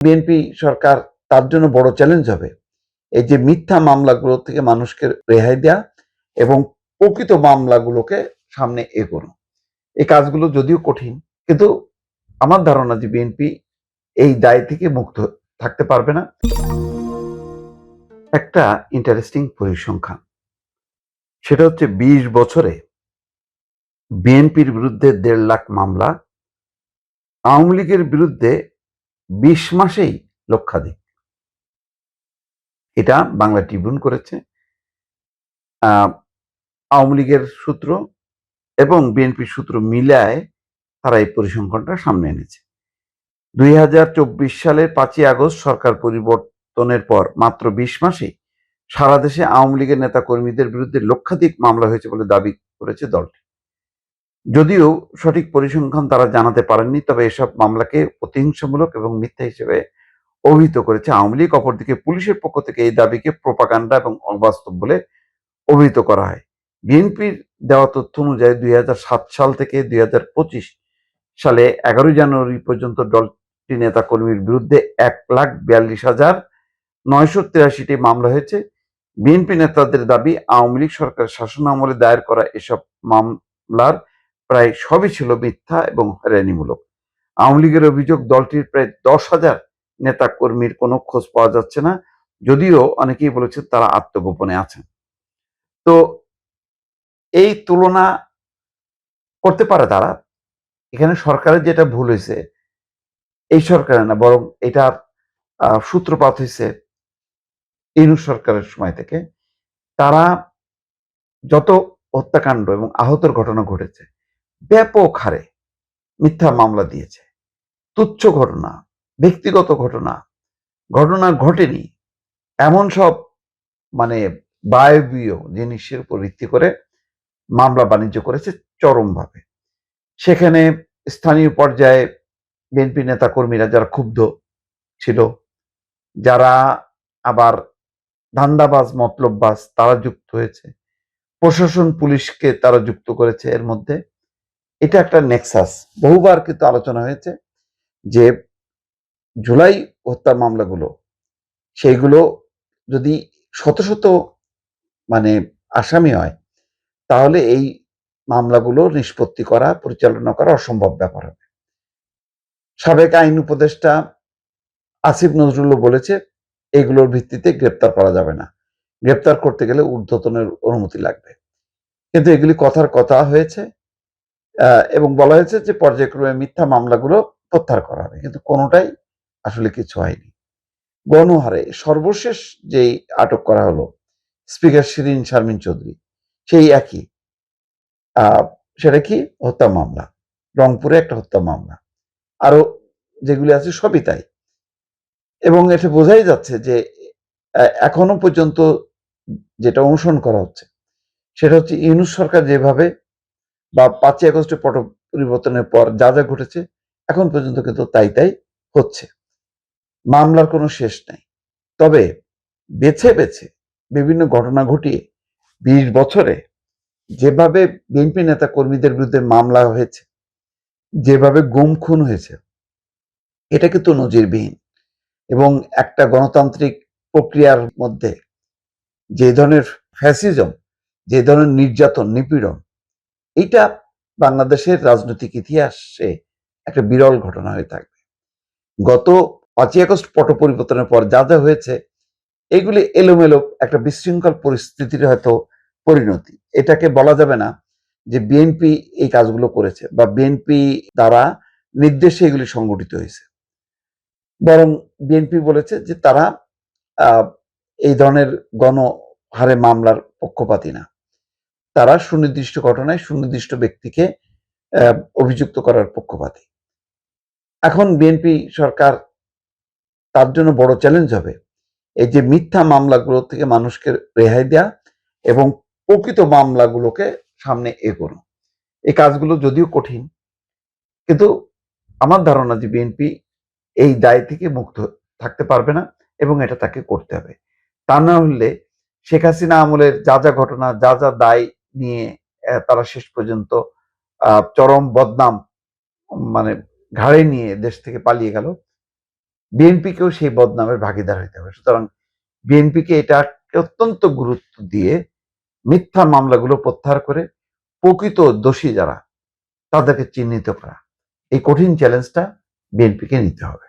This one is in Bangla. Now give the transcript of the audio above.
বিএনপি সরকার তার জন্য বড় চ্যালেঞ্জ হবে এই যে মিথ্যা মামলাগুলো থেকে মানুষকে রেহাই দেয়া এবং প্রকৃত মামলাগুলোকে সামনে এগোনো। এই কাজগুলো যদিও কঠিন, কিন্তু আমার ধারণা যে বিএনপি এই দায় থেকে মুক্ত থাকতে পারবে না। একটা ইন্টারেস্টিং পরিসংখ্যান, সেটা হচ্ছে ২০ বছরে বিএনপির বিরুদ্ধে ১.৫ লাখ মামলা, আওয়ামী লীগের বিরুদ্ধে ২০ মাসেই লক্ষাধিক। এটা বাংলা ট্রিবিউন করেছে। আওয়ামী লীগের সূত্র এবং বিএনপির সূত্র মিলায় তারা এই পরিসংখ্যানটা সামনে এনেছে। ২০২৪ সালের ৫ই আগস্ট সরকার পরিবর্তনের পর মাত্র ২০ মাসেই সারা দেশে আওয়ামী লীগের নেতা কর্মীদের বিরুদ্ধে লক্ষাধিক মামলা হয়েছে বলে দাবি করেছে দলটি। যদিও সঠিক পরিসংখ্যান তারা জানাতে পারেননি, তবে এসব মামলাকে প্রতিহিংসামূলক এবং মিথ্যা হিসেবে অভিহিত করেছে আওয়ামী লীগ। অপরদিকে পুলিশের পক্ষ থেকে এই দাবিকে প্রোপাগান্ডা এবং অবাস্তব বলে অভিহিত করা হয়। বিএনপির দেওয়া তথ্য অনুযায়ী ২০০৭ সাল থেকে ২০২৫ সালে ১১ জানুয়ারি পর্যন্ত দলটি নেতা কর্মীর বিরুদ্ধে ১,৪২,৯৮৩টি মামলা হয়েছে। বিএনপি নেতাদের দাবি, আওয়ামী লীগ সরকারের শাসনামলে দায়ের করা এসব মামলার প্রায় সবই ছিল মিথ্যা এবং হয়রানিমূলক। আওয়ামী লীগের অভিযোগ, দলটির প্রায় ১০,০০০ নেতা কর্মীর কোনো খোঁজ পাওয়া যাচ্ছে না, যদিও অনেকেই বলেছেন তারা আত্মগোপনে আছেন। তো এই তুলনা করতে পারে তারা। এখানে সরকারের যেটা ভুল হয়েছে, এই সরকারের না, বরং এটার সূত্রপাত হয়েছে ইউনূস সরকারের সময় থেকে। তারা যত হত্যাকাণ্ড এবং আহতের ঘটনা ঘটেছে, ব্যাপক হারে মিথ্যা মামলা দিয়েছে। তুচ্ছ ঘটনা, ব্যক্তিগত ঘটনা, ঘটনা ঘটেনি এমন সব মানে বায়বীয় জিনিসের উপর ভিত্তি করে মামলা বাণিজ্য করেছে চরমভাবে। সেখানে স্থানীয় পর্যায়ে বিএনপি নেতা কর্মীরা যারা ক্ষুব্ধ ছিল, যারা আবার ধান্দাবাজ মতলববাজ, তারা যুক্ত হয়েছে। প্রশাসন পুলিশকে তারা যুক্ত করেছে এর মধ্যে। এটা একটা নেক্সাস। বহুবার কিন্তু আলোচনা হয়েছে যে জুলাই হত্যা মামলাগুলো, সেইগুলো যদি শত শত মানে আসামি হয়, তাহলে এই মামলাগুলো নিষ্পত্তি করা, পরিচালনা করা অসম্ভব ব্যাপার হবে। সাবেক আইন উপদেষ্টা আসিফ নজরুলও বলেছে এগুলোর ভিত্তিতে গ্রেপ্তার করা যাবে না, গ্রেপ্তার করতে গেলে ঊর্ধ্বতনের অনুমতি লাগবে। কিন্তু এগুলি কথার কথা হয়েছে এবং বলা হয়েছে যে পর্যায়ক্রমে মিথ্যা মামলাগুলো প্রত্যাহার করা হবে, কিন্তু কোনোটাই আসলে কিছু হয়নি। গণহারে সর্বশেষ যেই আটক করা হলো স্পিকার শিরীন শারমিন চৌধুরী, সেই একই সেটা কি হত্যা মামলা, রংপুরে একটা হত্যা মামলা, আরো যেগুলি আছে সবই তাই। এবং এটা বোঝাই যাচ্ছে যে এখনো পর্যন্ত যেটা অনুসরণ করা হচ্ছে সেটা হচ্ছে ইউনূস সরকার যেভাবে বা ৫ই আগস্টের পট পরিবর্তনের পর যা যা ঘটেছে এখন পর্যন্ত কিন্তু তাই তাই হচ্ছে। মামলার কোনো শেষ নাই। তবে বেছে বেছে বিভিন্ন ঘটনা ঘটিয়ে ২০ বছরে যেভাবে বিএনপি নেতা কর্মীদের বিরুদ্ধে মামলা হয়েছে, যেভাবে গুম খুন হয়েছে, এটা কিন্তু নজিরবিহীন। এবং একটা গণতান্ত্রিক প্রক্রিয়ার মধ্যে যে ধরনের ফ্যাসিজম, যে ধরনের নির্যাতন, নিপীড়ন, এইটা বাংলাদেশের রাজনৈতিক ইতিহাসে একটা বিরল ঘটনা হয়ে থাকবে। গত ৫ই আগস্ট পট পরিবর্তনের পর যা যা হয়েছে, এগুলি এলোমেলো একটা বিশৃঙ্খল পরিস্থিতির হয়তো পরিণতি। এটাকে বলা যাবে না যে বিএনপি এই কাজগুলো করেছে বা বিএনপি দ্বারা নির্দেশে এগুলি সংগঠিত হয়েছে। বরং বিএনপি বলেছে যে তারা এই ধরনের গণহারে মামলার পক্ষপাতী না। তারা সুনির্দিষ্ট ঘটনায় সুনির্দিষ্ট ব্যক্তিকে অভিযুক্ত করার পক্ষপাতী। এখন বিএনপি সরকার তার জন্য বড় চ্যালেঞ্জ হবে এই যে মিথ্যা মামলাগুলো থেকে মানুষকে রেহাই দেয়া এবং প্রকৃত মামলাগুলোকে সামনে এগোনো। এই কাজগুলো যদিও কঠিন, কিন্তু আমার ধারণা যে বিএনপি এই দায় থেকে মুক্ত থাকতে পারবে না এবং এটা তাকে করতে হবে। তা না হলে শেখ হাসিনা আমলের যা যা ঘটনা, যা যা দায় নিয়ে তারা শেষ পর্যন্ত চরম বদনাম মানে ঘাড়ে নিয়ে দেশ থেকে পালিয়ে গেল, বিএনপিকেও সেই বদনামের ভাগিদার হইতে হবে। সুতরাং বিএনপিকে এটা অত্যন্ত গুরুত্ব দিয়ে মিথ্যা মামলাগুলো প্রত্যাহার করে প্রকৃত দোষী যারা তাদেরকে চিহ্নিত করা, এই কঠিন চ্যালেঞ্জটা বিএনপিকে নিতে হবে।